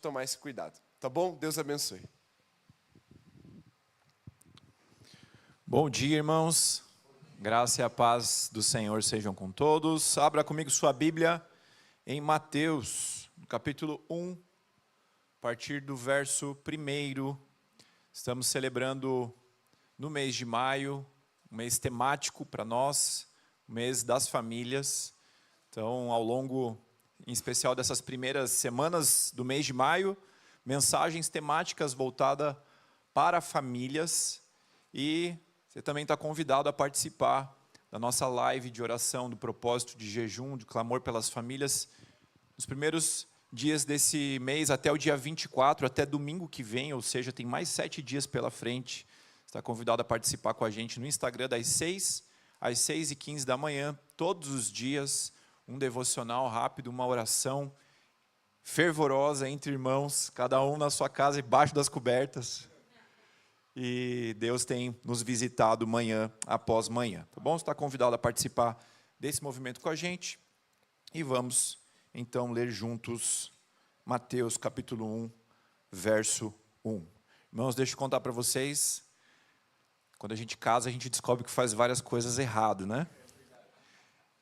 tomar esse cuidado. Tá bom? Deus abençoe. Bom dia, irmãos. Graça e a paz do Senhor sejam com todos. Abra comigo sua Bíblia em Mateus, capítulo 1, a partir do verso 1. Estamos celebrando no mês de maio, um mês temático para nós, o mês das famílias. Então, ao longo, em especial dessas primeiras semanas do mês de maio, mensagens temáticas voltadas para famílias. E você também está convidado a participar da nossa live de oração, do propósito de jejum, de clamor pelas famílias, nos primeiros dias desse mês, até o dia 24, até domingo que vem, ou seja, tem mais 7 dias pela frente. Você está convidado a participar com a gente no Instagram das 6 às 6h15 da manhã, todos os dias, um devocional rápido, uma oração fervorosa entre irmãos, cada um na sua casa, embaixo das cobertas. E Deus tem nos visitado manhã após manhã, tá bom? Você está convidado a participar desse movimento com a gente. E vamos, então, ler juntos Mateus, capítulo 1, verso 1. Irmãos, deixa eu contar para vocês, quando a gente casa, a gente descobre que faz várias coisas errado, né?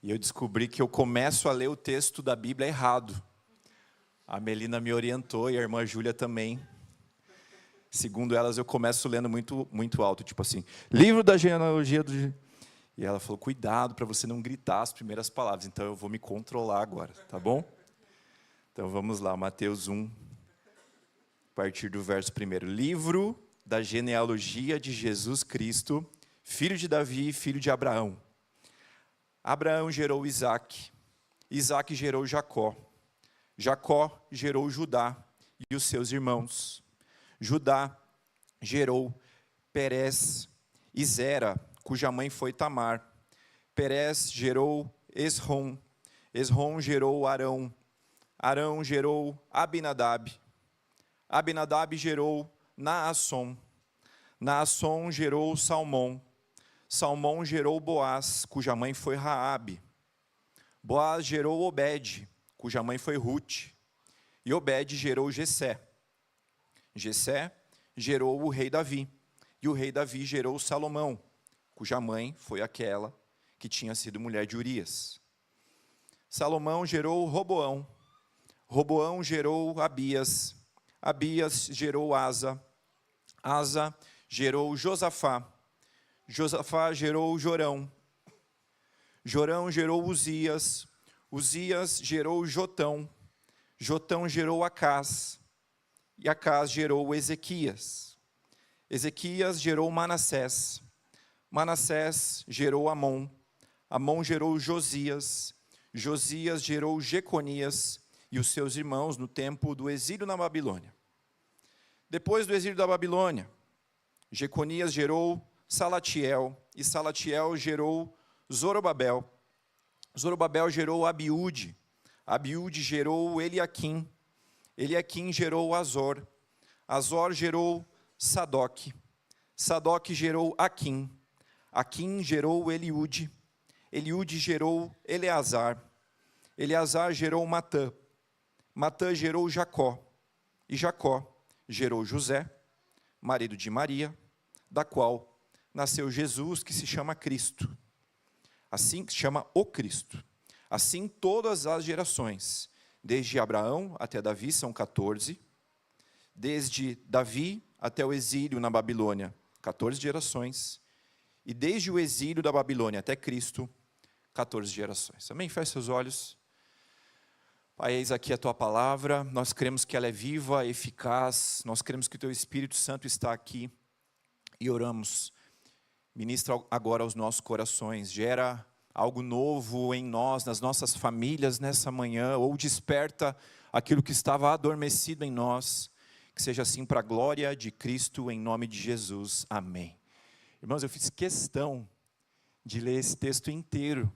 E eu descobri que eu começo a ler o texto da Bíblia errado. A Melina me orientou e a irmã Júlia também. Segundo elas, eu começo lendo muito alto, tipo assim, livro da genealogia do... E ela falou, cuidado para você não gritar as primeiras palavras, então eu vou me controlar agora, tá bom? Então vamos lá, Mateus 1, a partir do verso 1. Livro da genealogia de Jesus Cristo, filho de Davi e filho de Abraão. Abraão gerou Isaque, Isaque gerou Jacó, Jacó gerou Judá e os seus irmãos. Judá gerou Perez e Zera, cuja mãe foi Tamar. Perez gerou Esrom, Esrom gerou Arão, Arão gerou Abinadab, Abinadab gerou Naasson, Naasson gerou Salmão, Salmão gerou Boaz, cuja mãe foi Raabe. Boaz gerou Obed, cuja mãe foi Rute, e Obed gerou Jessé. Jessé gerou o rei Davi, e o rei Davi gerou Salomão, cuja mãe foi aquela que tinha sido mulher de Urias. Salomão gerou Roboão, Roboão gerou Abias, Abias gerou Asa, Asa gerou Josafá, Josafá gerou Jorão, Jorão gerou Uzias, Uzias gerou Jotão, Jotão gerou Acás, e Acás gerou Ezequias. Ezequias gerou Manassés. Manassés gerou Amon. Amon gerou Josias. Josias gerou Jeconias e os seus irmãos no tempo do exílio na Babilônia. Depois do exílio da Babilônia, Jeconias gerou Salatiel. E Salatiel gerou Zorobabel. Zorobabel gerou Abiúde. Abiúde gerou Eliaquim. Eliaquim gerou Azor, Azor gerou Sadoc, Sadoc gerou Aquim, Aquim gerou Eliúde, Eliúde gerou Eleazar, Eleazar gerou Matã, Matã gerou Jacó, e Jacó gerou José, marido de Maria, da qual nasceu Jesus, que se chama Cristo, assim que se chama o Cristo. Assim todas as gerações, desde Abraão até Davi são 14, desde Davi até o exílio na Babilônia, 14 gerações, e desde o exílio da Babilônia até Cristo, 14 gerações. Amém? Feche seus olhos. Pai, eis aqui a Tua palavra, nós cremos que ela é viva, eficaz, nós cremos que o Teu Espírito Santo está aqui, e oramos, ministra agora aos nossos corações, gera algo novo em nós, nas nossas famílias nessa manhã, ou desperta aquilo que estava adormecido em nós, que seja assim para a glória de Cristo, em nome de Jesus, amém. Irmãos, eu fiz questão de ler esse texto inteiro,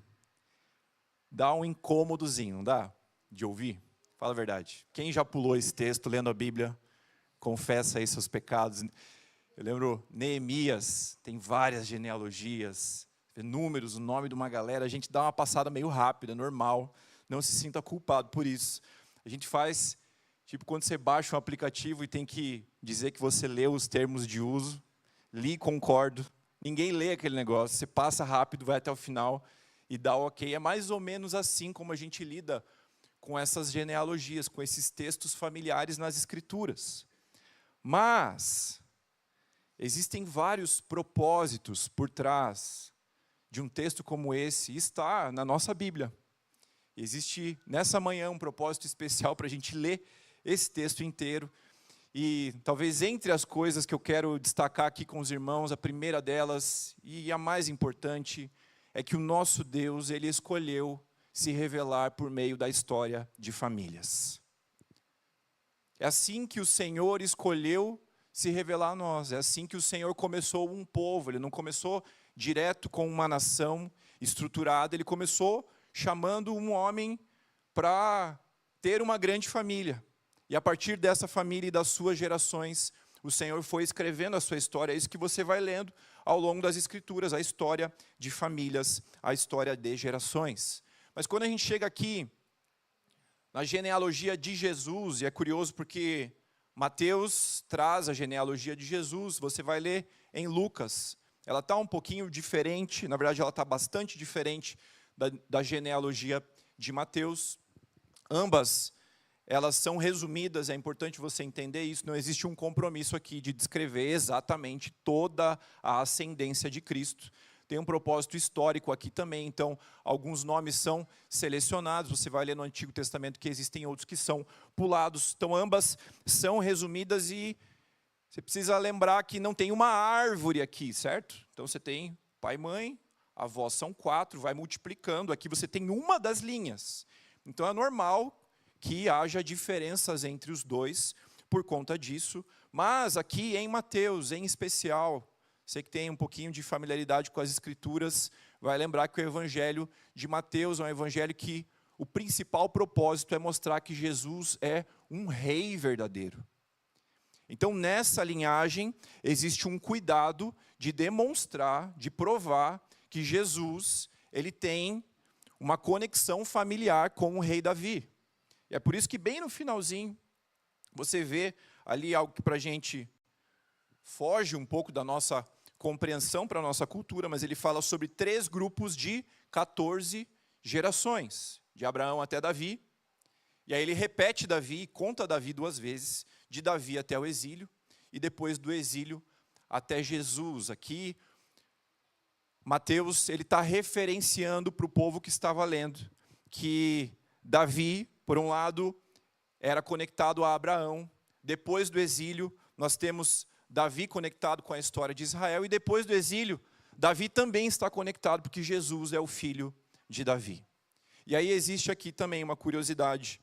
dá um incômodozinho, não dá? De ouvir? Fala a verdade, quem já pulou esse texto lendo a Bíblia, confessa aí seus pecados. Eu lembro, Neemias, tem várias genealogias, números, o nome de uma galera, a gente dá uma passada meio rápida, normal, não se sinta culpado por isso. A gente faz Tipo quando você baixa um aplicativo e tem que dizer que você leu os termos de uso, li, concordo. Ninguém lê aquele negócio, você passa rápido, vai até o final e dá o ok. É mais ou menos assim como a gente lida com essas genealogias, com esses textos familiares nas Escrituras. Mas existem vários propósitos por trás de um texto como esse, e está na nossa Bíblia. Existe nessa manhã um propósito especial para a gente ler esse texto inteiro. E talvez entre as coisas que eu quero destacar aqui com os irmãos, a primeira delas, e a mais importante, é que o nosso Deus, Ele escolheu se revelar por meio da história de famílias. É assim que o Senhor escolheu se revelar a nós. É assim que o Senhor começou um povo. Ele não começou direto com uma nação estruturada. Ele começou chamando um homem para ter uma grande família. E a partir dessa família e das suas gerações, o Senhor foi escrevendo a sua história. É isso que você vai lendo ao longo das Escrituras. A história de famílias, a história de gerações. Mas quando a gente chega aqui na genealogia de Jesus, e é curioso porque Mateus traz a genealogia de Jesus, você vai ler em Lucas. Ela está um pouquinho diferente, na verdade ela está bastante diferente da genealogia de Mateus. Ambas, elas são resumidas, é importante você entender isso, não existe um compromisso aqui de descrever exatamente toda a ascendência de Cristo. Tem um propósito histórico aqui também, então alguns nomes são selecionados, você vai ler no Antigo Testamento que existem outros que são pulados. Então ambas são resumidas e você precisa lembrar que não tem uma árvore aqui, certo? Então você tem pai e mãe, avós são 4, vai multiplicando, aqui você tem uma das linhas. Então é normal que haja diferenças entre os dois por conta disso, mas aqui em Mateus, em especial, você que tem um pouquinho de familiaridade com as Escrituras, vai lembrar que o Evangelho de Mateus é um evangelho que o principal propósito é mostrar que Jesus é um rei verdadeiro. Então, nessa linhagem, existe um cuidado de demonstrar, de provar que Jesus, ele tem uma conexão familiar com o rei Davi. E é por isso que bem no finalzinho, você vê ali algo que para a gente foge um pouco da nossa compreensão para a nossa cultura, mas ele fala sobre 3 grupos de 14 gerações, de Abraão até Davi. E aí ele repete Davi, conta Davi 2 vezes, de Davi até o exílio, e depois do exílio até Jesus. Aqui, Mateus ele está referenciando para o povo que estava lendo, que Davi, por um lado, era conectado a Abraão. Depois do exílio, nós temos Davi conectado com a história de Israel, e depois do exílio, Davi também está conectado, porque Jesus é o filho de Davi. E aí existe aqui também uma curiosidade,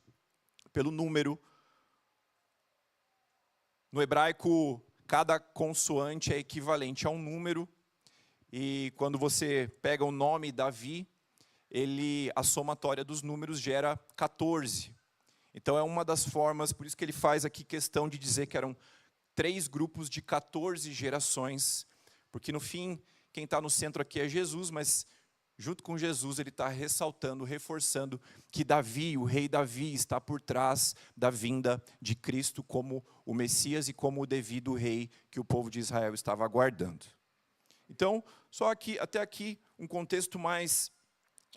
pelo número. No hebraico, cada consoante é equivalente a um número, e quando você pega o nome Davi, a somatória dos números gera 14. Então é uma das formas, por isso que ele faz aqui questão de dizer que eram 3 grupos de 14 gerações, porque no fim, quem está no centro aqui é Jesus, mas junto com Jesus ele está ressaltando, reforçando que Davi, o rei Davi, está por trás da vinda de Cristo como o Messias e como o devido rei que o povo de Israel estava aguardando. Então, só aqui, até aqui, um contexto mais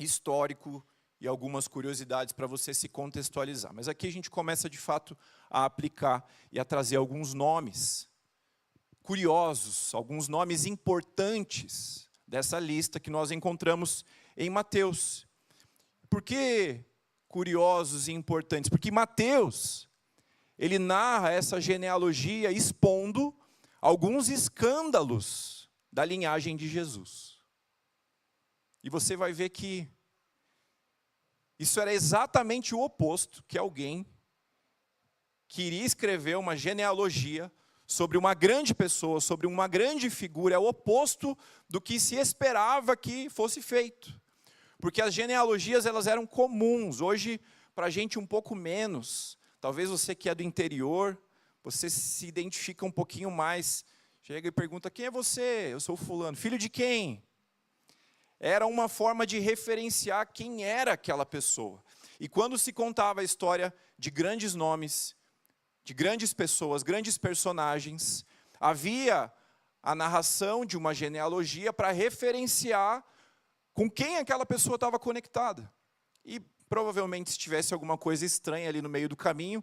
histórico e algumas curiosidades para você se contextualizar. Mas aqui a gente começa de fato a aplicar e a trazer alguns nomes curiosos, alguns nomes importantes dessa lista que nós encontramos em Mateus. Por que curiosos e importantes? Porque Mateus, ele narra essa genealogia expondo alguns escândalos da linhagem de Jesus. E você vai ver que isso era exatamente o oposto que alguém queria escrever uma genealogia sobre uma grande pessoa, sobre uma grande figura, é o oposto do que se esperava que fosse feito. Porque as genealogias elas eram comuns, hoje para a gente um pouco menos. Talvez você que é do interior, você se identifica um pouquinho mais. Chega e pergunta, quem é você? Eu sou fulano. Filho de quem? Era uma forma de referenciar quem era aquela pessoa. E quando se contava a história de grandes nomes, de grandes pessoas, grandes personagens. Havia a narração de uma genealogia para referenciar com quem aquela pessoa estava conectada. E provavelmente se tivesse alguma coisa estranha ali no meio do caminho,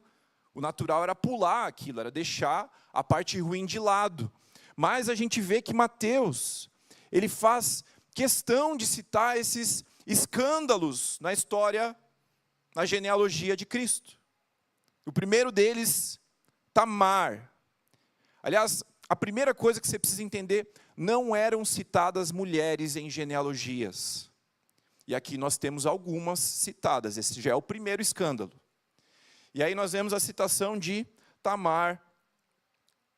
o natural era pular aquilo, era deixar a parte ruim de lado. Mas a gente vê que Mateus, ele faz questão de citar esses escândalos na história, na genealogia de Cristo. O primeiro deles, Tamar. Aliás, a primeira coisa que você precisa entender, não eram citadas mulheres em genealogias. E aqui nós temos algumas citadas, esse já é o primeiro escândalo. E aí nós vemos a citação de Tamar,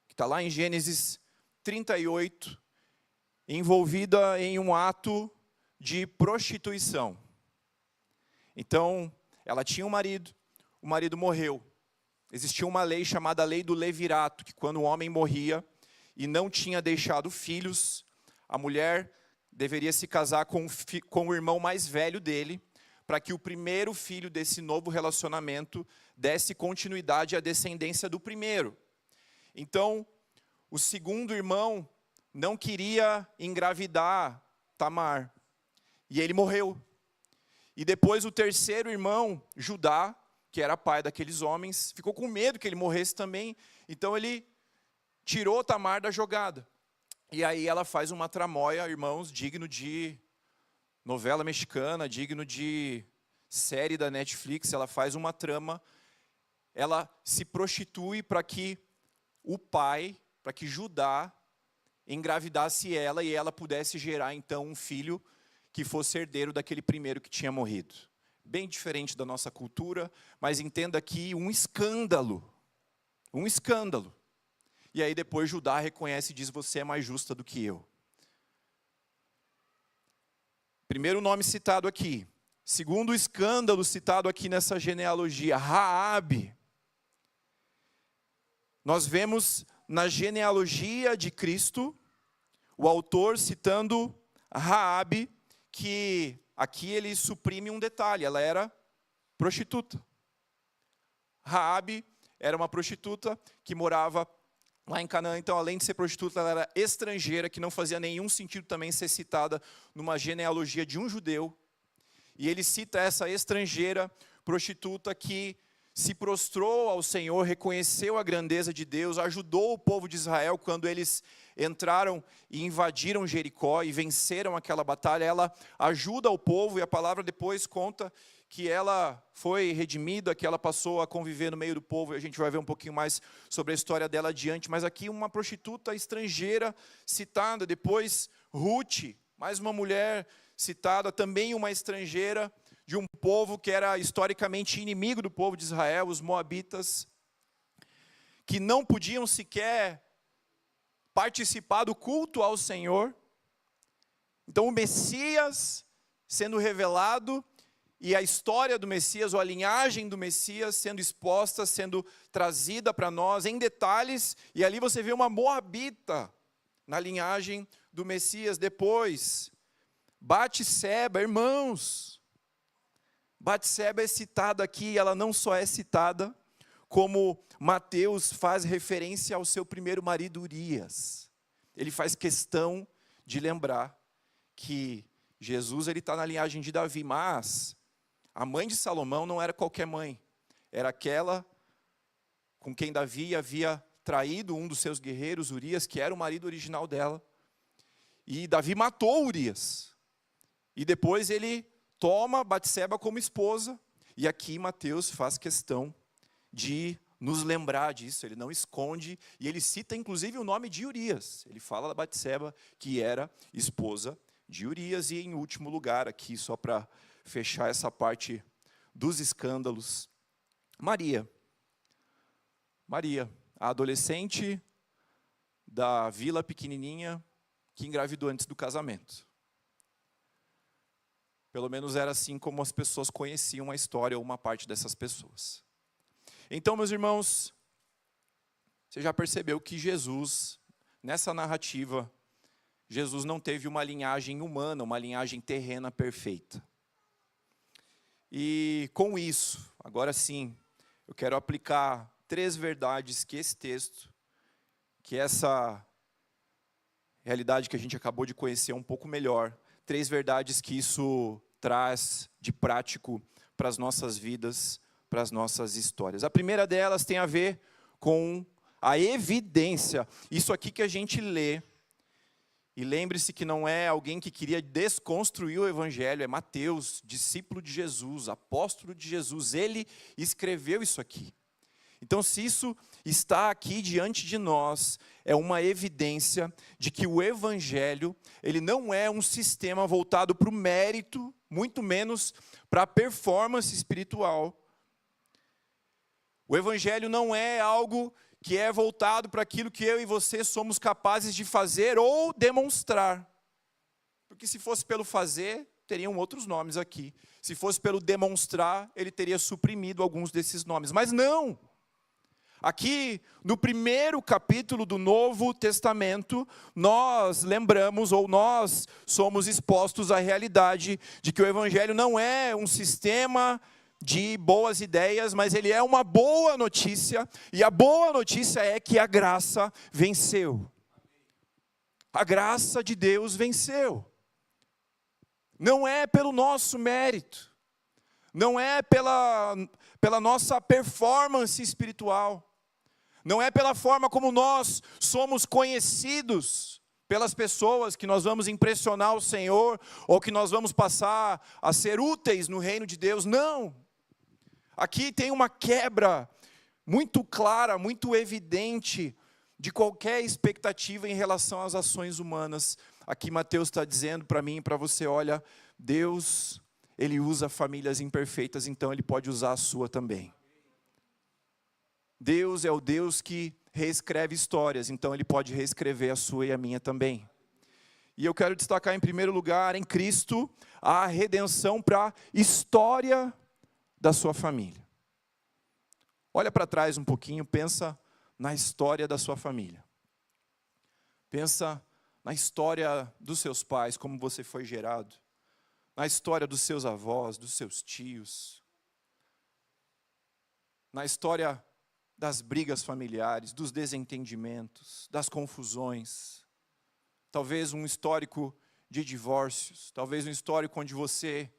que está lá em Gênesis 38, envolvida em um ato de prostituição. Então, ela tinha um marido, o marido morreu. Existia uma lei chamada lei do levirato, que quando o homem morria e não tinha deixado filhos, a mulher deveria se casar com o irmão mais velho dele, para que o primeiro filho desse novo relacionamento desse continuidade à descendência do primeiro. Então, o segundo irmão não queria engravidar Tamar, e ele morreu. E depois o terceiro irmão, Judá, que era pai daqueles homens, ficou com medo que ele morresse também, então ele tirou Tamar da jogada. E aí ela faz uma tramóia, irmãos, digno de novela mexicana, digno de série da Netflix. Ela faz uma trama, ela se prostitui para que o pai, para que Judá engravidasse ela e ela pudesse gerar então um filho que fosse herdeiro daquele primeiro que tinha morrido. Bem diferente da nossa cultura, mas entenda aqui um escândalo. Um escândalo. E aí depois Judá reconhece e diz, você é mais justa do que eu. Primeiro nome citado aqui. Segundo escândalo citado aqui nessa genealogia, Raabe. Nós vemos na genealogia de Cristo, o autor citando Raabe, que aqui ele suprime um detalhe, ela era prostituta. Raabe era uma prostituta que morava lá em Canaã, então além de ser prostituta, ela era estrangeira, que não fazia nenhum sentido também ser citada numa genealogia de um judeu. E ele cita essa estrangeira prostituta que se prostrou ao Senhor, reconheceu a grandeza de Deus, ajudou o povo de Israel quando eles entraram e invadiram Jericó e venceram aquela batalha. Ela ajuda o povo e a palavra depois conta que ela foi redimida, que ela passou a conviver no meio do povo, e a gente vai ver um pouquinho mais sobre a história dela adiante, mas aqui uma prostituta estrangeira citada, depois Ruth, mais uma mulher citada, também uma estrangeira, de um povo que era historicamente inimigo do povo de Israel, os moabitas, que não podiam sequer participar do culto ao Senhor. Então o Messias sendo revelado, e a história do Messias, ou a linhagem do Messias sendo exposta, sendo trazida para nós em detalhes, e ali você vê uma moabita na linhagem do Messias. Depois, Batseba, irmãos, Batseba é citada aqui, ela não só é citada, como Mateus faz referência ao seu primeiro marido Urias. Ele faz questão de lembrar que Jesus está na linhagem de Davi, mas a mãe de Salomão não era qualquer mãe, era aquela com quem Davi havia traído um dos seus guerreiros, Urias, que era o marido original dela. E Davi matou Urias. E depois ele toma Batseba como esposa. E aqui Mateus faz questão de nos lembrar disso. Ele não esconde. E ele cita inclusive o nome de Urias. Ele fala da Batseba, que era esposa de Urias. E em último lugar aqui, só para fechar essa parte dos escândalos, Maria. Maria, a adolescente da vila pequenininha que engravidou antes do casamento. Pelo menos era assim como as pessoas conheciam a história, ou uma parte dessas pessoas. Então, meus irmãos, você já percebeu que Jesus, nessa narrativa, Jesus não teve uma linhagem humana, uma linhagem terrena perfeita. E com isso, agora sim, eu quero aplicar 3 verdades que esse texto, que essa realidade que a gente acabou de conhecer um pouco melhor, 3 verdades que isso traz de prático para as nossas vidas, para as nossas histórias. A primeira delas tem a ver com a evidência. Isso aqui que a gente lê, e lembre-se que não é alguém que queria desconstruir o Evangelho, é Mateus, discípulo de Jesus, apóstolo de Jesus, ele escreveu isso aqui. Então, se isso está aqui diante de nós, é uma evidência de que o Evangelho, ele não é um sistema voltado para o mérito, muito menos para a performance espiritual. O Evangelho não é algo que é voltado para aquilo que eu e você somos capazes de fazer ou demonstrar. Porque se fosse pelo fazer, teriam outros nomes aqui. Se fosse pelo demonstrar, ele teria suprimido alguns desses nomes. Mas não! Aqui, no primeiro capítulo do Novo Testamento, nós lembramos, ou nós somos expostos à realidade de que o Evangelho não é um sistema de boas ideias, mas ele é uma boa notícia, e a boa notícia é que a graça venceu. A graça de Deus venceu. Não é pelo nosso mérito, não é pela nossa performance espiritual, não é pela forma como nós somos conhecidos pelas pessoas que nós vamos impressionar o Senhor, ou que nós vamos passar a ser úteis no reino de Deus, não. Aqui tem uma quebra muito clara, muito evidente, de qualquer expectativa em relação às ações humanas. Aqui Mateus está dizendo para mim e para você, olha, Deus, ele usa famílias imperfeitas, então ele pode usar a sua também. Deus é o Deus que reescreve histórias, então ele pode reescrever a sua e a minha também. E eu quero destacar em primeiro lugar, em Cristo, a redenção para a história da sua família. Olha para trás um pouquinho, pensa na história da sua família. Pensa na história dos seus pais, como você foi gerado. Na história dos seus avós, dos seus tios. Na história das brigas familiares, dos desentendimentos, das confusões. Talvez um histórico de divórcios. Talvez um histórico onde você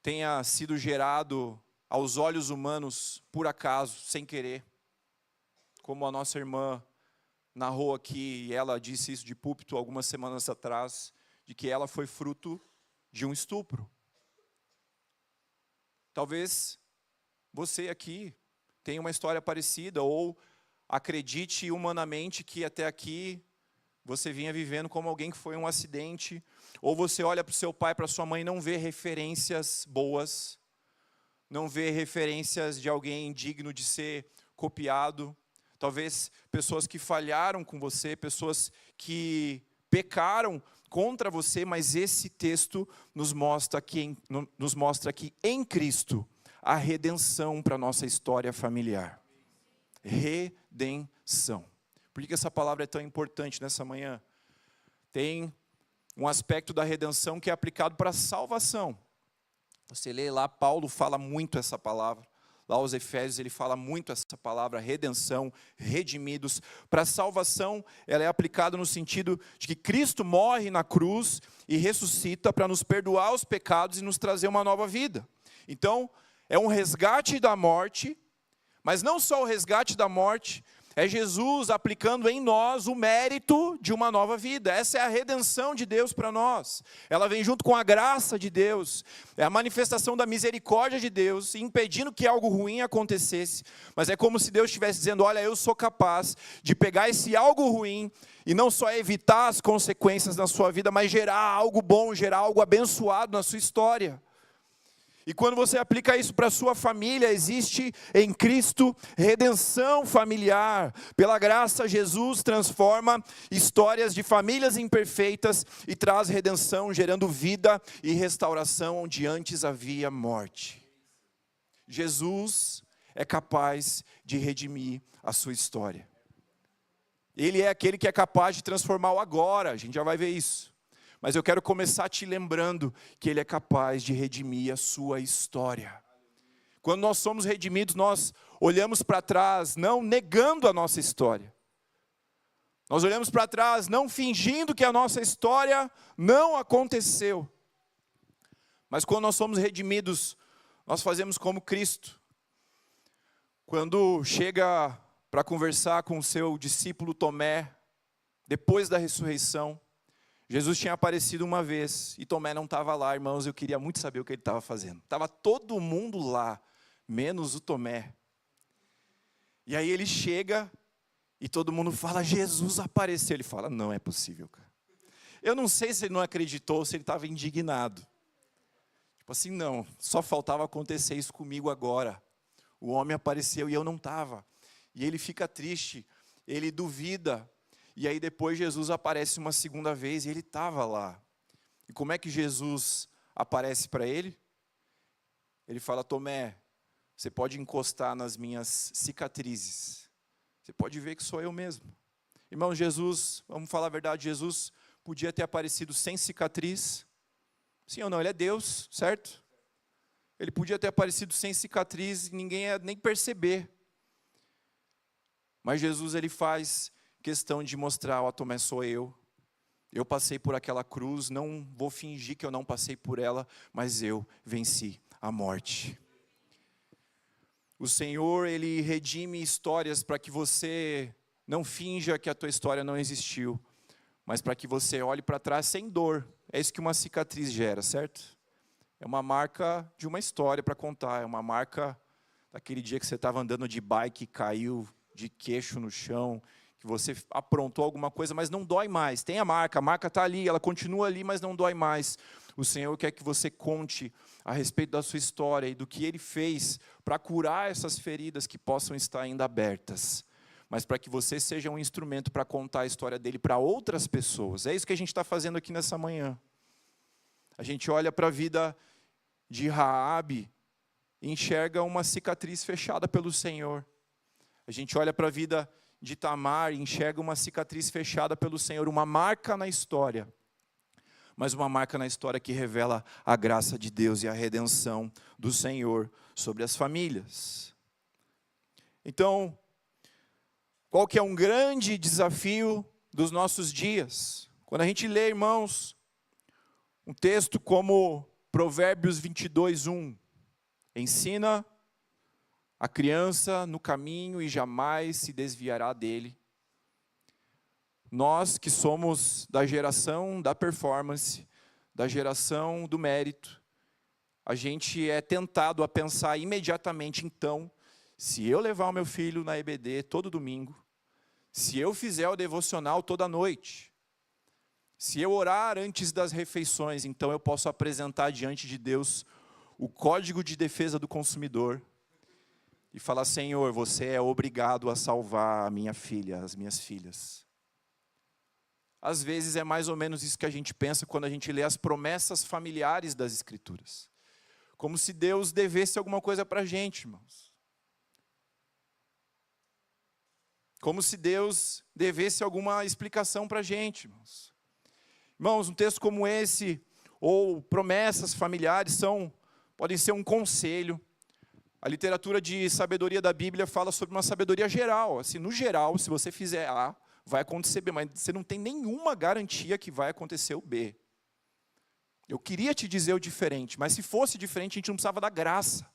tenha sido gerado aos olhos humanos por acaso, sem querer. Como a nossa irmã narrou aqui, e ela disse isso de púlpito algumas semanas atrás, de que ela foi fruto de um estupro. Talvez você aqui tenha uma história parecida, ou acredite humanamente que até aqui você vinha vivendo como alguém que foi um acidente, ou você olha para o seu pai, para a sua mãe e não vê referências boas, não vê referências de alguém digno de ser copiado. Talvez pessoas que falharam com você, pessoas que pecaram contra você, mas esse texto nos mostra que em Cristo a redenção para a nossa história familiar. Redenção. Por que essa palavra é tão importante nessa manhã? Tem um aspecto da redenção que é aplicado para a salvação. Você lê lá, Paulo fala muito essa palavra. Lá aos Efésios ele fala muito essa palavra, redenção, redimidos. Para a salvação, ela é aplicada no sentido de que Cristo morre na cruz e ressuscita para nos perdoar os pecados e nos trazer uma nova vida. Então, é um resgate da morte, mas não só o resgate da morte, é Jesus aplicando em nós o mérito de uma nova vida. Essa é a redenção de Deus para nós. Ela vem junto com a graça de Deus. É a manifestação da misericórdia de Deus, impedindo que algo ruim acontecesse. Mas é como se Deus estivesse dizendo, olha, eu sou capaz de pegar esse algo ruim e não só evitar as consequências na sua vida, mas gerar algo bom, gerar algo abençoado na sua história. E quando você aplica isso para a sua família, existe em Cristo redenção familiar. Pela graça, Jesus transforma histórias de famílias imperfeitas e traz redenção, gerando vida e restauração onde antes havia morte. Jesus é capaz de redimir a sua história. Ele é aquele que é capaz de transformar o agora, a gente já vai ver isso. Mas eu quero começar te lembrando que Ele é capaz de redimir a sua história. Quando nós somos redimidos, nós olhamos para trás não negando a nossa história. Nós olhamos para trás não fingindo que a nossa história não aconteceu. Mas quando nós somos redimidos, nós fazemos como Cristo. Quando chega para conversar com o seu discípulo Tomé, depois da ressurreição, Jesus tinha aparecido uma vez e Tomé não estava lá, irmãos, eu queria muito saber o que ele estava fazendo. Estava todo mundo lá, menos o Tomé. E aí ele chega e todo mundo fala, Jesus apareceu. Ele fala, não é possível, cara. Eu não sei se ele não acreditou ou se ele estava indignado. Tipo assim, não, só faltava acontecer isso comigo agora. O homem apareceu e eu não estava. E ele fica triste, ele duvida. E aí depois Jesus aparece uma segunda vez e ele estava lá. E como é que Jesus aparece para ele? Ele fala, Tomé, você pode encostar nas minhas cicatrizes. Você pode ver que sou eu mesmo. Irmão, Jesus, vamos falar a verdade, Jesus podia ter aparecido sem cicatriz. Sim ou não? Ele é Deus, certo? Ele podia ter aparecido sem cicatriz e ninguém ia nem perceber. Mas Jesus, ele faz questão de mostrar, ó, Tomé, sou eu. Eu passei por aquela cruz, não vou fingir que eu não passei por ela, mas eu venci a morte. O Senhor, ele redime histórias para que você não finja que a tua história não existiu, mas para que você olhe para trás sem dor. É isso que uma cicatriz gera, certo? É uma marca de uma história para contar, é uma marca daquele dia que você estava andando de bike e caiu de queixo no chão, que você aprontou alguma coisa, mas não dói mais. Tem a marca está ali, ela continua ali, mas não dói mais. O Senhor quer que você conte a respeito da sua história e do que Ele fez para curar essas feridas que possam estar ainda abertas. Mas para que você seja um instrumento para contar a história dele para outras pessoas. É isso que a gente está fazendo aqui nessa manhã. A gente olha para a vida de Raabe e enxerga uma cicatriz fechada pelo Senhor. A gente olha para a vida de Tamar e enxerga uma cicatriz fechada pelo Senhor, uma marca na história. Mas uma marca na história que revela a graça de Deus e a redenção do Senhor sobre as famílias. Então, qual que é um grande desafio dos nossos dias? Quando a gente lê, irmãos, um texto como Provérbios 22:1, ensina a criança no caminho e jamais se desviará dele. Nós que somos da geração da performance, da geração do mérito, a gente é tentado a pensar imediatamente, então, se eu levar o meu filho na EBD todo domingo, se eu fizer o devocional toda noite, se eu orar antes das refeições, então eu posso apresentar diante de Deus o Código de Defesa do Consumidor e falar, Senhor, você é obrigado a salvar a minha filha, as minhas filhas. Às vezes é mais ou menos isso que a gente pensa quando a gente lê as promessas familiares das Escrituras. Como se Deus devesse alguma coisa para a gente, irmãos. Como se Deus devesse alguma explicação para a gente, irmãos. Irmãos, um texto como esse, ou promessas familiares, podem ser um conselho. A literatura de sabedoria da Bíblia fala sobre uma sabedoria geral. Assim, no geral, se você fizer A, vai acontecer B, mas você não tem nenhuma garantia que vai acontecer o B. Eu queria te dizer o diferente, mas se fosse diferente, a gente não precisava da graça.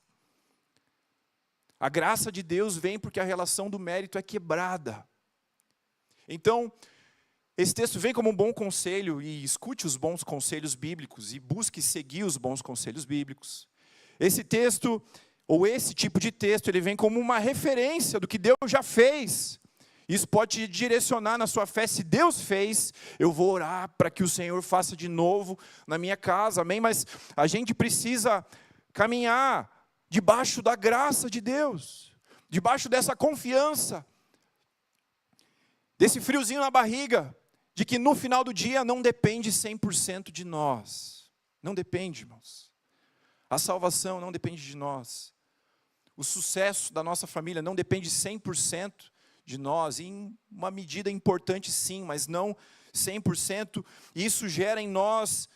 A graça de Deus vem porque a relação do mérito é quebrada. Então, esse texto vem como um bom conselho, e escute os bons conselhos bíblicos, e busque seguir os bons conselhos bíblicos. Esse texto, ou esse tipo de texto, ele vem como uma referência do que Deus já fez. Isso pode te direcionar na sua fé. Se Deus fez, eu vou orar para que o Senhor faça de novo na minha casa, amém? Mas a gente precisa caminhar debaixo da graça de Deus, debaixo dessa confiança, desse friozinho na barriga, de que no final do dia não depende 100% de nós. Não depende, irmãos. A salvação não depende de nós. O sucesso da nossa família não depende 100% de nós, em uma medida importante sim, mas não 100%. Isso gera em nós,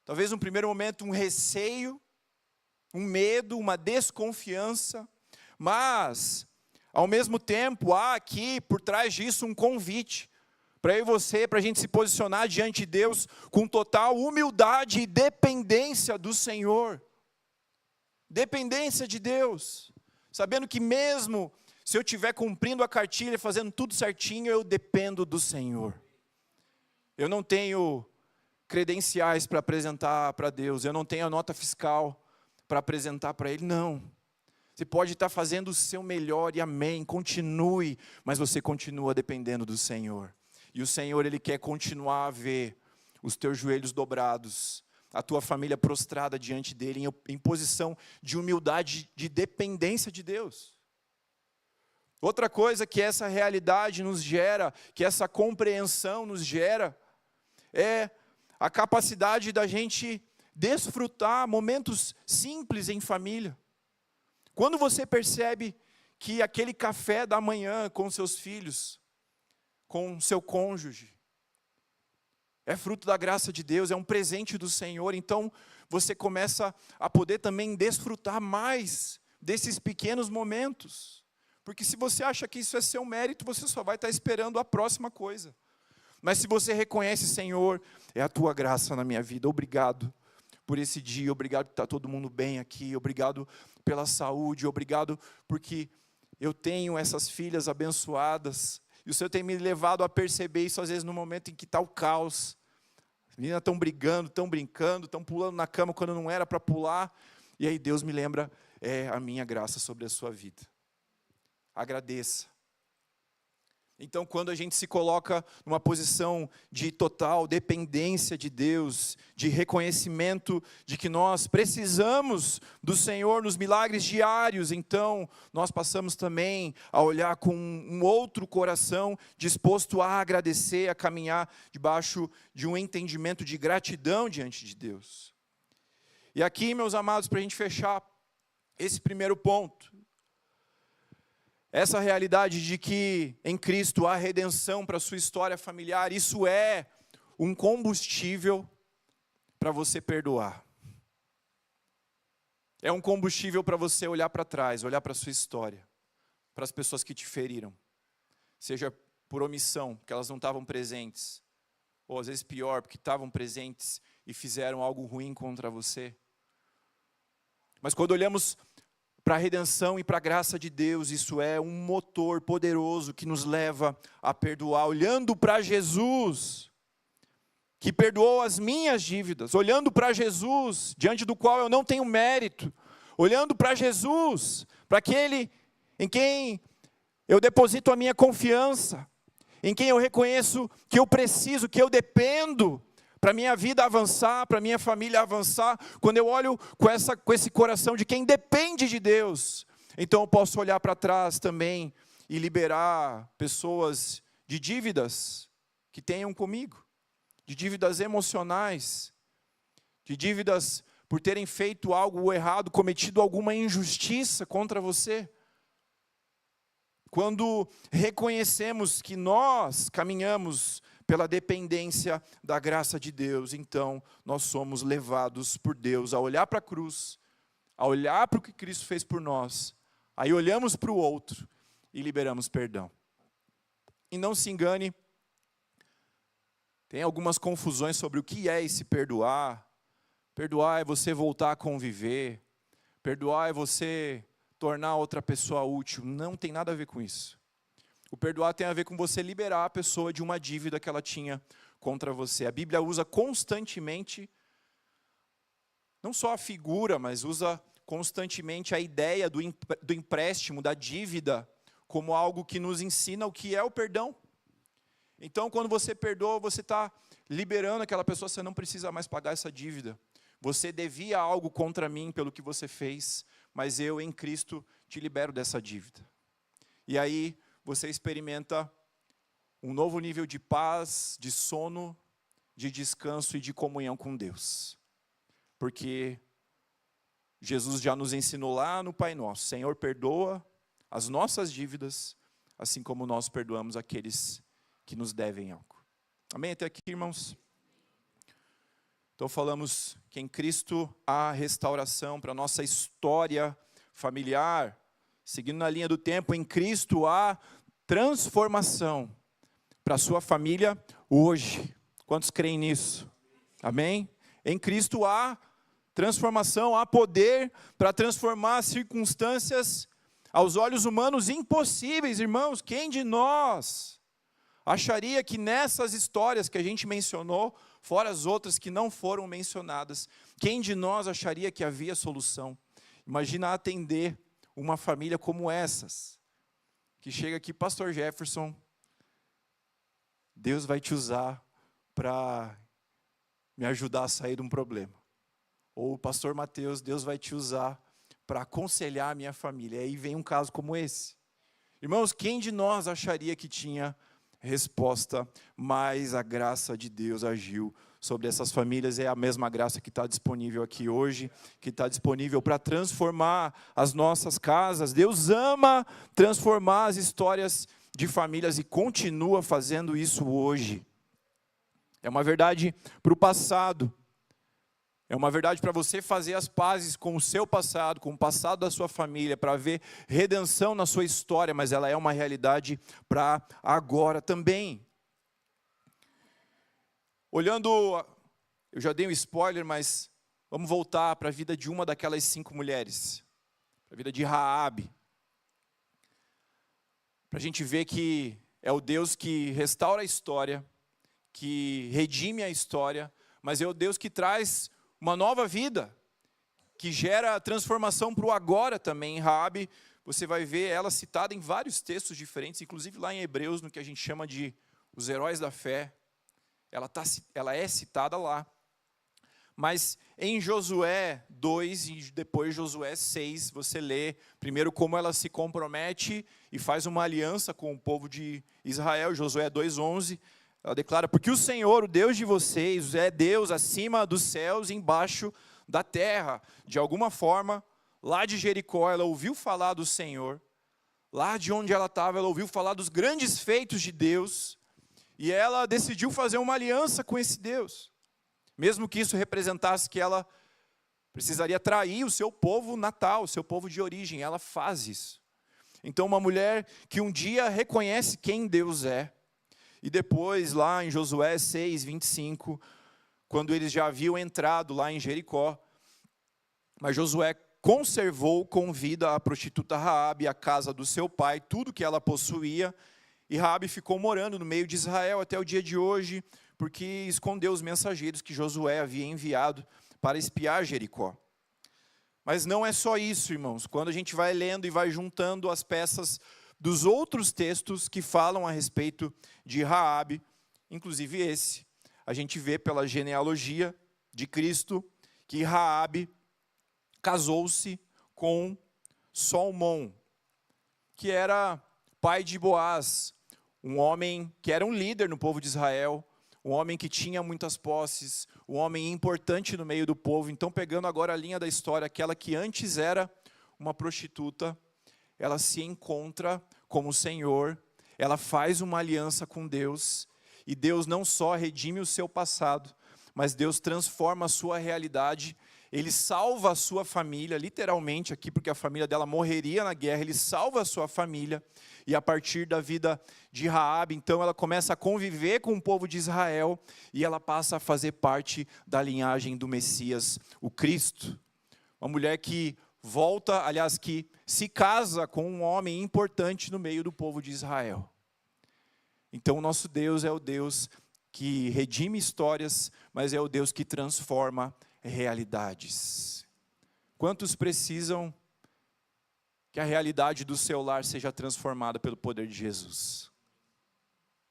talvez no primeiro momento, um receio, um medo, uma desconfiança, Mas, ao mesmo tempo, há aqui, por trás disso, um convite para eu e você, para a gente se posicionar diante de Deus com total humildade e dependência do Senhor. Dependência de Deus. Sabendo que mesmo se eu estiver cumprindo a cartilha, fazendo tudo certinho, eu dependo do Senhor. Eu não tenho credenciais para apresentar para Deus, eu não tenho a nota fiscal para apresentar para Ele, não. Você pode estar fazendo o seu melhor e amém, continue, mas você continua dependendo do Senhor. E o Senhor, Ele quer continuar a ver os teus joelhos dobrados, a tua família prostrada diante dEle, em posição de humildade, de dependência de Deus. Outra coisa que essa realidade nos gera, que essa compreensão nos gera, é a capacidade da gente desfrutar momentos simples em família. Quando você percebe que aquele café da manhã com seus filhos, com seu cônjuge, é fruto da graça de Deus, é um presente do Senhor, então você começa a poder também desfrutar mais desses pequenos momentos. Porque se você acha que isso é seu mérito, você só vai estar esperando a próxima coisa. Mas se você reconhece, Senhor, é a tua graça na minha vida, obrigado por esse dia, obrigado por estar todo mundo bem aqui, obrigado pela saúde, obrigado porque eu tenho essas filhas abençoadas, e o Senhor tem me levado a perceber isso às vezes no momento em que está o caos. As meninas estão brigando, estão brincando, estão pulando na cama quando não era para pular, e aí Deus me lembra, a minha graça sobre a sua vida. Agradeça. Então, quando a gente se coloca numa posição de total dependência de Deus, de reconhecimento de que nós precisamos do Senhor nos milagres diários, então nós passamos também a olhar com um outro coração, disposto a agradecer, a caminhar debaixo de um entendimento de gratidão diante de Deus. E aqui, meus amados, para a gente fechar esse primeiro ponto, essa realidade de que em Cristo há redenção para a sua história familiar, isso é um combustível para você perdoar. É um combustível para você olhar para trás, olhar para a sua história, para as pessoas que te feriram. Seja por omissão, porque elas não estavam presentes, ou às vezes pior, porque estavam presentes e fizeram algo ruim contra você. Mas quando olhamos para a redenção e para a graça de Deus, isso é um motor poderoso que nos leva a perdoar, olhando para Jesus, que perdoou as minhas dívidas, olhando para Jesus, diante do qual eu não tenho mérito, olhando para Jesus, para aquele em quem eu deposito a minha confiança, em quem eu reconheço que eu preciso, que eu dependo, para a minha vida avançar, para a minha família avançar. Quando eu olho com esse coração de quem depende de Deus, então eu posso olhar para trás também e liberar pessoas de dívidas que tenham comigo, de dívidas emocionais, de dívidas por terem feito algo errado, cometido alguma injustiça contra você. Quando reconhecemos que nós caminhamos pela dependência da graça de Deus, então nós somos levados por Deus a olhar para a cruz, a olhar para o que Cristo fez por nós, aí olhamos para o outro e liberamos perdão. E não se engane, tem algumas confusões sobre o que é esse perdoar. Perdoar é você voltar a conviver, perdoar é você tornar outra pessoa útil, não tem nada a ver com isso. O perdoar tem a ver com você liberar a pessoa de uma dívida que ela tinha contra você. A Bíblia usa constantemente, não só a figura, mas usa constantemente a ideia do empréstimo, da dívida, como algo que nos ensina o que é o perdão. Então, quando você perdoa, você está liberando aquela pessoa, você não precisa mais pagar essa dívida. Você devia algo contra mim pelo que você fez, mas eu, em Cristo, te libero dessa dívida. E aí, você experimenta um novo nível de paz, de sono, de descanso e de comunhão com Deus. Porque Jesus já nos ensinou lá no Pai Nosso: Senhor, perdoa as nossas dívidas, assim como nós perdoamos aqueles que nos devem algo. Amém? Até aqui, irmãos? Então falamos que em Cristo há restauração para a nossa história familiar, seguindo na linha do tempo, em Cristo há transformação para a sua família hoje. Quantos creem nisso? Amém? Em Cristo há transformação, há poder para transformar circunstâncias aos olhos humanos impossíveis, irmãos. Quem de nós acharia que nessas histórias que a gente mencionou, fora as outras que não foram mencionadas, quem de nós acharia que havia solução? Imagina atender uma família como essas, que chega aqui, Pastor Jefferson, Deus vai te usar para me ajudar a sair de um problema. Ou Pastor Mateus, Deus vai te usar para aconselhar a minha família. E aí vem um caso como esse. Irmãos, quem de nós acharia que tinha resposta, mas a graça de Deus agiu sobre essas famílias? É a mesma graça que está disponível aqui hoje, que está disponível para transformar as nossas casas. Deus ama transformar as histórias de famílias e continua fazendo isso hoje. É uma verdade para o passado. É uma verdade para você fazer as pazes com o seu passado, com o passado da sua família, para ver redenção na sua história, mas ela é uma realidade para agora também. Olhando, eu já dei um spoiler, mas vamos voltar para a vida de uma daquelas 5 mulheres, para a vida de Raabe, para a gente ver que é o Deus que restaura a história, que redime a história, mas é o Deus que traz uma nova vida, que gera transformação para o agora também. Raabe, você vai ver ela citada em vários textos diferentes, inclusive lá em Hebreus, no que a gente chama de os heróis da fé. Ela é citada lá. Mas em Josué 2 e depois Josué 6, você lê primeiro como ela se compromete e faz uma aliança com o povo de Israel. Josué 2:11. Ela declara, porque o Senhor, o Deus de vocês, é Deus acima dos céus e embaixo da terra. De alguma forma, lá de Jericó, ela ouviu falar do Senhor. Lá de onde ela estava, ela ouviu falar dos grandes feitos de Deus. E ela decidiu fazer uma aliança com esse Deus. Mesmo que isso representasse que ela precisaria trair o seu povo natal, o seu povo de origem. Ela faz isso. Então, uma mulher que um dia reconhece quem Deus é. E depois, lá em Josué 6:25, quando eles já haviam entrado lá em Jericó, mas Josué conservou com vida a prostituta Raabe, a casa do seu pai, tudo que ela possuía, e Raabe ficou morando no meio de Israel até o dia de hoje, porque escondeu os mensageiros que Josué havia enviado para espiar Jericó. Mas não é só isso, irmãos. Quando a gente vai lendo e vai juntando as peças dos outros textos que falam a respeito de Raabe, inclusive esse, a gente vê pela genealogia de Cristo que Raabe casou-se com Salmão, que era pai de Boaz, um homem que era um líder no povo de Israel, um homem que tinha muitas posses, um homem importante no meio do povo. Então, pegando agora a linha da história, aquela que antes era uma prostituta, ela se encontra com o Senhor, ela faz uma aliança com Deus, e Deus não só redime o seu passado, mas Deus transforma a sua realidade. Ele salva a sua família, literalmente aqui, porque a família dela morreria na guerra. Ele salva a sua família, e a partir da vida de Raabe, então ela começa a conviver com o povo de Israel, e ela passa a fazer parte da linhagem do Messias, o Cristo. Uma mulher que volta, aliás, que se casa com um homem importante no meio do povo de Israel. Então o nosso Deus é o Deus que redime histórias, mas é o Deus que transforma realidades. Quantos precisam que a realidade do seu lar seja transformada pelo poder de Jesus?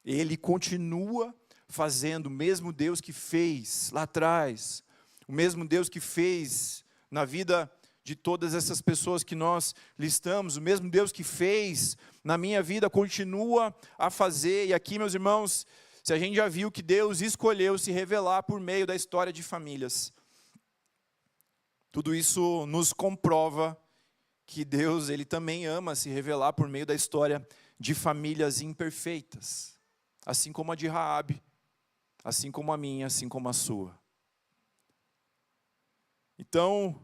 Ele continua fazendo, o mesmo Deus que fez lá atrás, o mesmo Deus que fez na vida de todas essas pessoas que nós listamos, o mesmo Deus que fez na minha vida, continua a fazer. E aqui, meus irmãos, se a gente já viu que Deus escolheu se revelar por meio da história de famílias, tudo isso nos comprova que Deus, Ele também ama se revelar por meio da história de famílias imperfeitas, assim como a de Raabe, assim como a minha, assim como a sua. Então,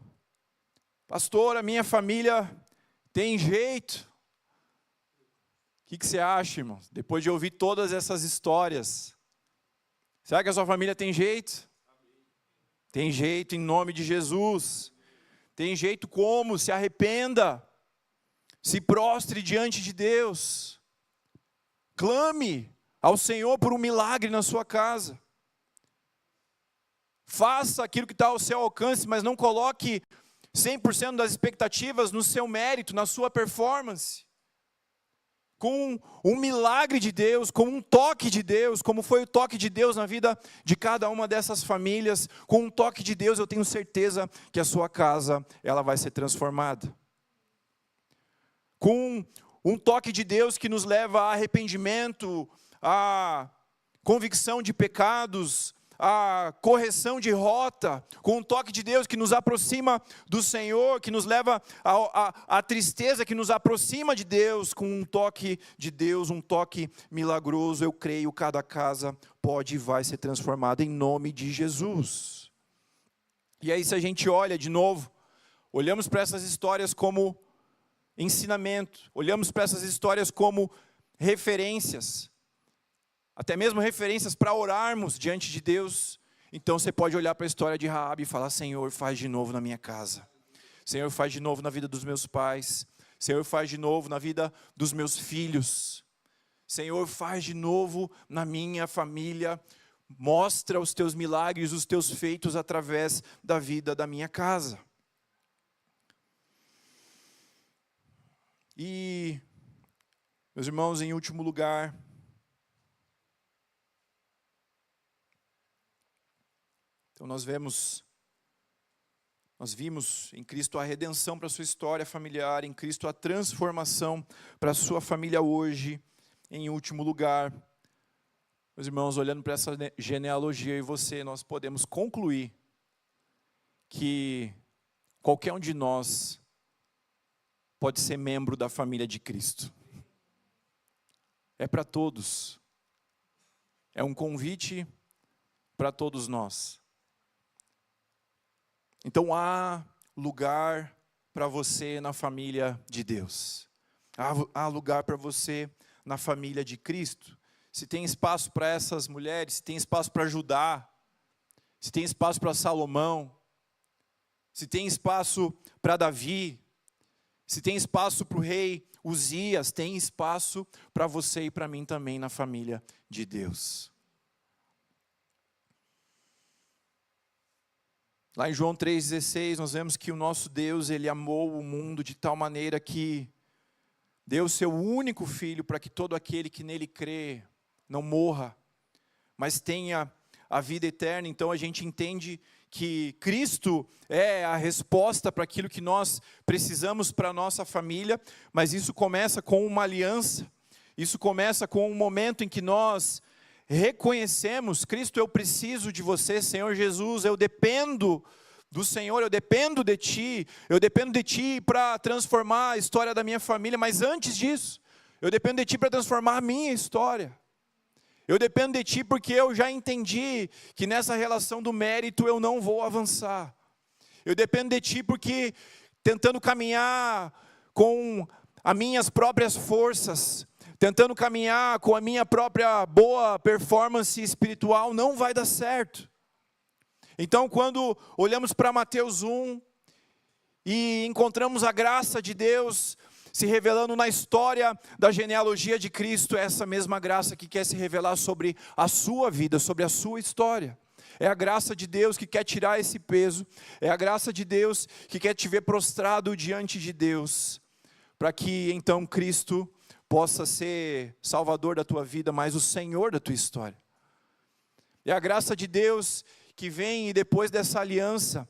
pastor, a minha família Tem jeito? O que você acha, irmão? Depois de ouvir todas essas histórias, será que a sua família tem jeito? Tem jeito, em nome de Jesus. Tem jeito como? Se arrependa. Se prostre diante de Deus. Clame ao Senhor por um milagre na sua casa. Faça aquilo que está ao seu alcance, mas não coloque 100% das expectativas no seu mérito, na sua performance. Com um milagre de Deus, com um toque de Deus, como foi o toque de Deus na vida de cada uma dessas famílias, com um toque de Deus eu tenho certeza que a sua casa ela vai ser transformada. Com um toque de Deus que nos leva a arrependimento, a convicção de pecados, a correção de rota, com um toque de Deus que nos aproxima do Senhor, que nos leva à tristeza, que nos aproxima de Deus, com um toque de Deus, um toque milagroso, eu creio, cada casa pode e vai ser transformada em nome de Jesus. E aí se a gente olha de novo, olhamos para essas histórias como ensinamento, olhamos para essas histórias como referências, até mesmo referências para orarmos diante de Deus. Então você pode olhar para a história de Raabe e falar: Senhor, faz de novo na minha casa. Senhor, faz de novo na vida dos meus pais. Senhor, faz de novo na vida dos meus filhos. Senhor, faz de novo na minha família. Mostra os teus milagres, os teus feitos através da vida da minha casa. E, meus irmãos, em último lugar, então nós vimos em Cristo a redenção para a sua história familiar, em Cristo a transformação para a sua família hoje. Em último lugar, meus irmãos, olhando para essa genealogia e você, nós podemos concluir que qualquer um de nós pode ser membro da família de Cristo. É para todos. É um convite para todos nós. Então há lugar para você na família de Deus. Há lugar para você na família de Cristo. Se tem espaço para essas mulheres, se tem espaço para Judá, se tem espaço para Salomão, se tem espaço para Davi, se tem espaço para o rei Uzias, tem espaço para você e para mim também na família de Deus. Lá em João 3,16, nós vemos que o nosso Deus, Ele amou o mundo de tal maneira que deu o seu único Filho para que todo aquele que nele crê não morra, mas tenha a vida eterna. Então a gente entende que Cristo é a resposta para aquilo que nós precisamos para a nossa família, mas isso começa com uma aliança, isso começa com um momento em que nós reconhecemos: Cristo, eu preciso de você, Senhor Jesus, eu dependo do Senhor, eu dependo de Ti para transformar a história da minha família, mas antes disso, eu dependo de Ti para transformar a minha história. Eu dependo de Ti porque eu já entendi que nessa relação do mérito eu não vou avançar. Eu dependo de Ti porque tentando caminhar com as minhas próprias forças, tentando caminhar com a minha própria boa performance espiritual, não vai dar certo. Então, quando olhamos para Mateus 1 e encontramos a graça de Deus se revelando na história da genealogia de Cristo, é essa mesma graça que quer se revelar sobre a sua vida, sobre a sua história. É a graça de Deus que quer tirar esse peso, é a graça de Deus que quer te ver prostrado diante de Deus, para que então Cristo possa ser Salvador da tua vida, mas o Senhor da tua história. É a graça de Deus que vem e depois dessa aliança,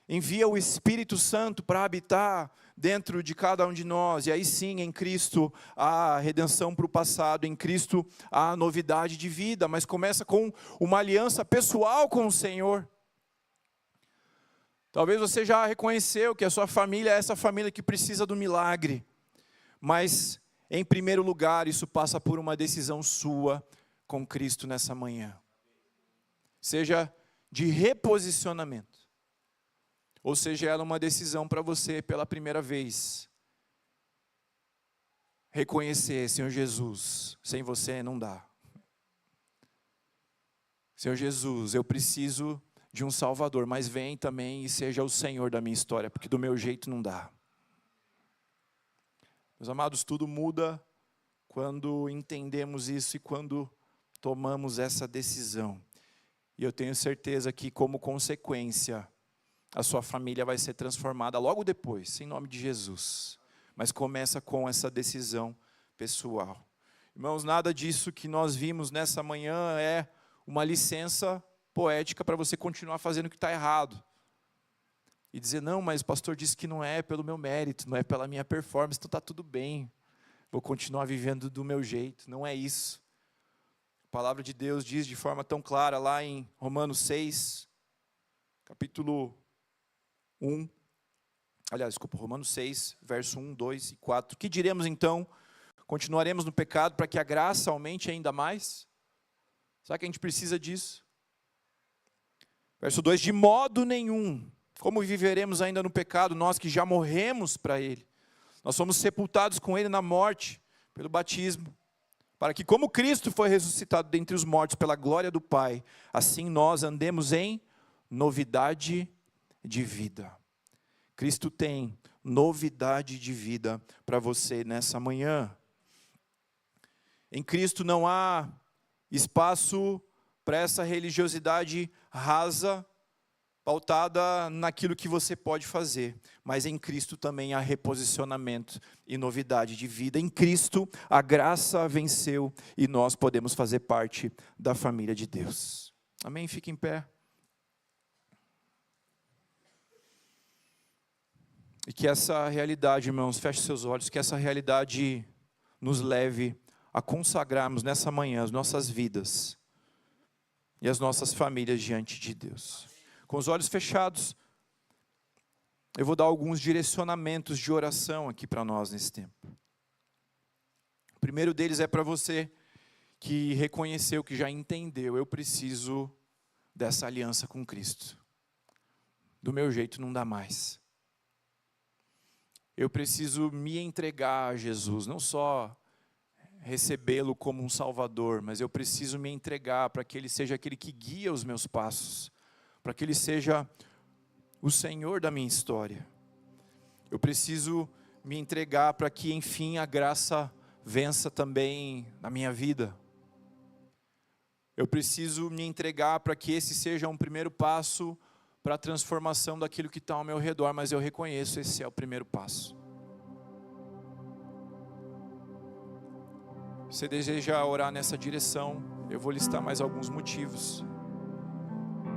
envia o Espírito Santo para habitar dentro de cada um de nós. E aí sim, em Cristo, há redenção para o passado, em Cristo há novidade de vida, mas começa com uma aliança pessoal com o Senhor. Talvez você já reconheceu que a sua família é essa família que precisa do milagre, mas em primeiro lugar, isso passa por uma decisão sua com Cristo nessa manhã. Seja de reposicionamento, ou seja, ela é uma decisão para você pela primeira vez reconhecer, Senhor Jesus, sem você não dá. Senhor Jesus, eu preciso de um Salvador, mas vem também e seja o Senhor da minha história, porque do meu jeito não dá. Meus amados, tudo muda quando entendemos isso e quando tomamos essa decisão. E eu tenho certeza que, como consequência, a sua família vai ser transformada logo depois, em nome de Jesus. Mas começa com essa decisão pessoal. Irmãos, nada disso que nós vimos nessa manhã é uma licença poética para você continuar fazendo o que está errado. E dizer, não, mas o pastor disse que não é pelo meu mérito, não é pela minha performance, então está tudo bem. Vou continuar vivendo do meu jeito. Não é isso. A palavra de Deus diz de forma tão clara lá em Romanos 6, capítulo 1. Romanos 6, verso 1, 2 e 4. Que diremos então? Continuaremos no pecado para que a graça aumente ainda mais? Será que a gente precisa disso? Verso 2, de modo nenhum. Como viveremos ainda no pecado, nós que já morremos para ele? Nós somos sepultados com ele na morte, pelo batismo, para que como Cristo foi ressuscitado dentre os mortos pela glória do Pai, assim nós andemos em novidade de vida. Cristo tem novidade de vida para você nessa manhã. Em Cristo não há espaço para essa religiosidade rasa, pautada naquilo que você pode fazer. Mas em Cristo também há reposicionamento e novidade de vida. Em Cristo a graça venceu e nós podemos fazer parte da família de Deus. Amém? Fique em pé. E que essa realidade, irmãos, feche seus olhos, que essa realidade nos leve a consagrarmos nessa manhã as nossas vidas e as nossas famílias diante de Deus. Com os olhos fechados, eu vou dar alguns direcionamentos de oração aqui para nós nesse tempo. O primeiro deles é para você que reconheceu, que já entendeu, eu preciso dessa aliança com Cristo. Do meu jeito não dá mais. Eu preciso me entregar a Jesus, não só recebê-lo como um Salvador, mas eu preciso me entregar para que Ele seja aquele que guia os meus passos, para que Ele seja o Senhor da minha história. Eu preciso me entregar para que, enfim, a graça vença também na minha vida. Eu preciso me entregar para que esse seja um primeiro passo para a transformação daquilo que está ao meu redor, mas eu reconheço, esse é o primeiro passo. Se você deseja orar nessa direção, eu vou listar mais alguns motivos.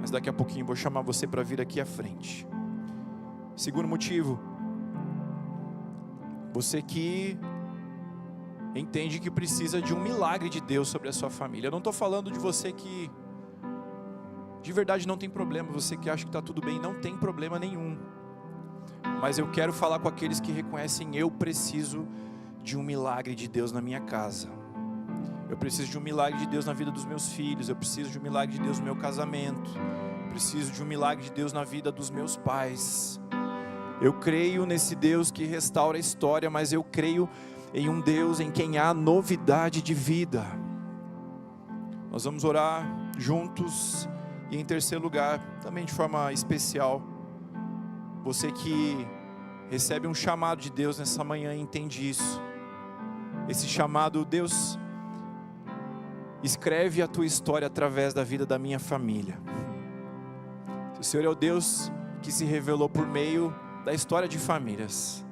Mas daqui a pouquinho vou chamar você para vir aqui à frente. Segundo motivo, você que entende que precisa de um milagre de Deus sobre a sua família. Eu não estou falando de você que de verdade não tem problema, você que acha que está tudo bem, não tem problema nenhum. Mas eu quero falar com aqueles que reconhecem, eu preciso de um milagre de Deus na minha casa. Eu preciso de um milagre de Deus na vida dos meus filhos. Eu preciso de um milagre de Deus no meu casamento. Eu preciso de um milagre de Deus na vida dos meus pais. Eu creio nesse Deus que restaura a história, mas eu creio em um Deus em quem há novidade de vida. Nós vamos orar juntos. E em terceiro lugar, também de forma especial, você que recebe um chamado de Deus nessa manhã e entende isso. Esse chamado, Deus escreve a tua história através da vida da minha família. O Senhor é o Deus que se revelou por meio da história de famílias.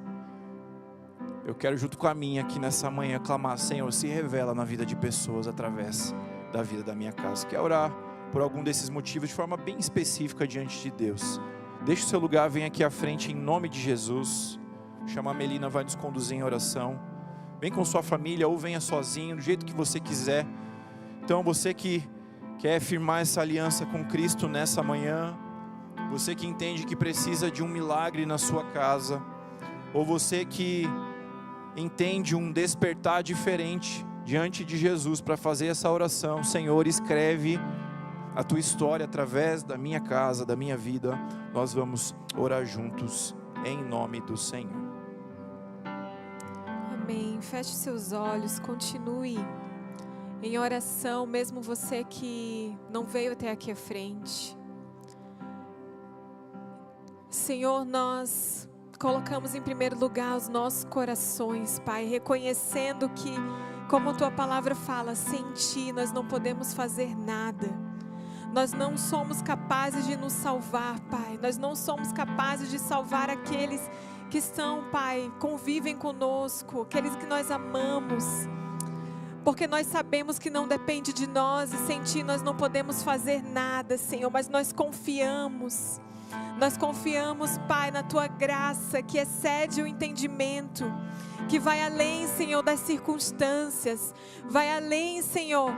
Eu quero junto com a minha aqui nessa manhã clamar, Senhor, se revela na vida de pessoas através da vida da minha casa. Quer orar por algum desses motivos de forma bem específica diante de Deus? Deixe o seu lugar, vem aqui à frente em nome de Jesus. Chama a Melina, vai nos conduzir em oração. Vem com sua família ou venha sozinho, do jeito que você quiser. Então você que quer firmar essa aliança com Cristo nessa manhã, você que entende que precisa de um milagre na sua casa, ou você que entende um despertar diferente diante de Jesus para fazer essa oração, Senhor, escreve a tua história através da minha casa, da minha vida. Nós vamos orar juntos em nome do Senhor. Amém. feche seus olhos, continue em oração, mesmo você que não veio até aqui à frente. Senhor, nós colocamos em primeiro lugar os nossos corações, Pai, reconhecendo que, como Tua palavra fala, sem Ti nós não podemos fazer nada. Nós não somos capazes de nos salvar, Pai. Nós não somos capazes de salvar aqueles que estão, Pai, convivem conosco, aqueles que nós amamos. Porque nós sabemos que não depende de nós e sem Ti nós não podemos fazer nada, Senhor. Mas nós confiamos, Pai, na Tua graça que excede o entendimento, que vai além, Senhor, das circunstâncias, vai além, Senhor,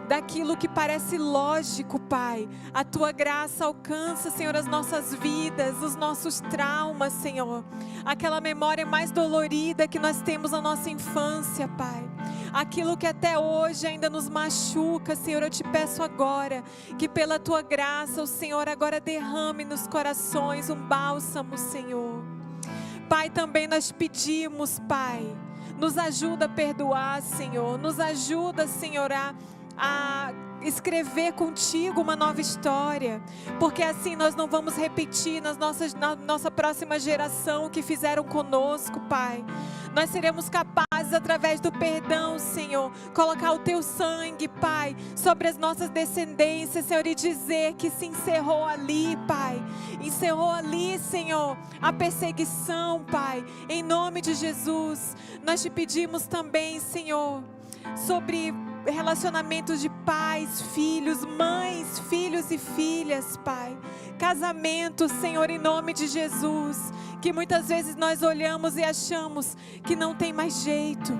daquilo que parece lógico, Pai. A Tua graça alcança, Senhor, as nossas vidas, os nossos traumas, Senhor. Aquela memória mais dolorida que nós temos na nossa infância, Pai. Aquilo que até hoje ainda nos machuca, Senhor, eu te peço agora, que pela Tua graça, o Senhor agora derrame nos corações um bálsamo, Senhor. Pai, também nós pedimos, Pai, nos ajuda a perdoar, Senhor. Nos ajuda, Senhor, a escrever contigo uma nova história, porque assim nós não vamos repetir na nossa próxima geração o que fizeram conosco, Pai. Nós seremos capazes, através do perdão, Senhor, colocar o Teu sangue, Pai, sobre as nossas descendências, Senhor, e dizer que se encerrou ali, Pai. Encerrou ali, Senhor, a perseguição, Pai, em nome de Jesus. Nós te pedimos também, Senhor, sobre relacionamentos de pais, filhos, mães, filhos e filhas, Pai. Casamentos, Senhor, em nome de Jesus, que muitas vezes nós olhamos e achamos que não tem mais jeito.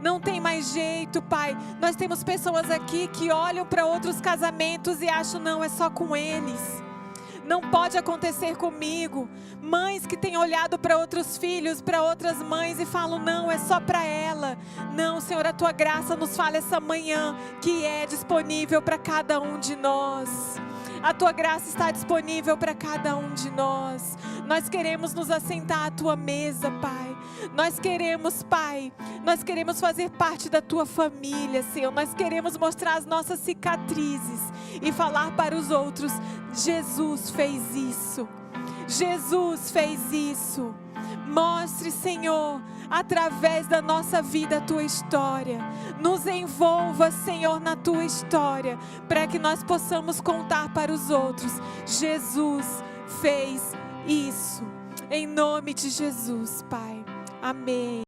Não tem mais jeito, Pai. Nós temos pessoas aqui que olham para outros casamentos e acham, não, é só com eles. Não pode acontecer comigo. Mães que têm olhado para outros filhos, para outras mães e falam, não, é só para ela. Não, Senhor, a Tua graça nos fala essa manhã que é disponível para cada um de nós. A Tua graça está disponível para cada um de nós. Nós queremos nos assentar à Tua mesa, Pai. Nós queremos, Pai, nós queremos fazer parte da Tua família, Senhor. Nós queremos mostrar as nossas cicatrizes e falar para os outros, Jesus fez isso. Jesus fez isso. Mostre, Senhor, através da nossa vida a Tua história. Nos envolva, Senhor, na Tua história, para que nós possamos contar para os outros, Jesus fez isso. Em nome de Jesus, Pai. Amém.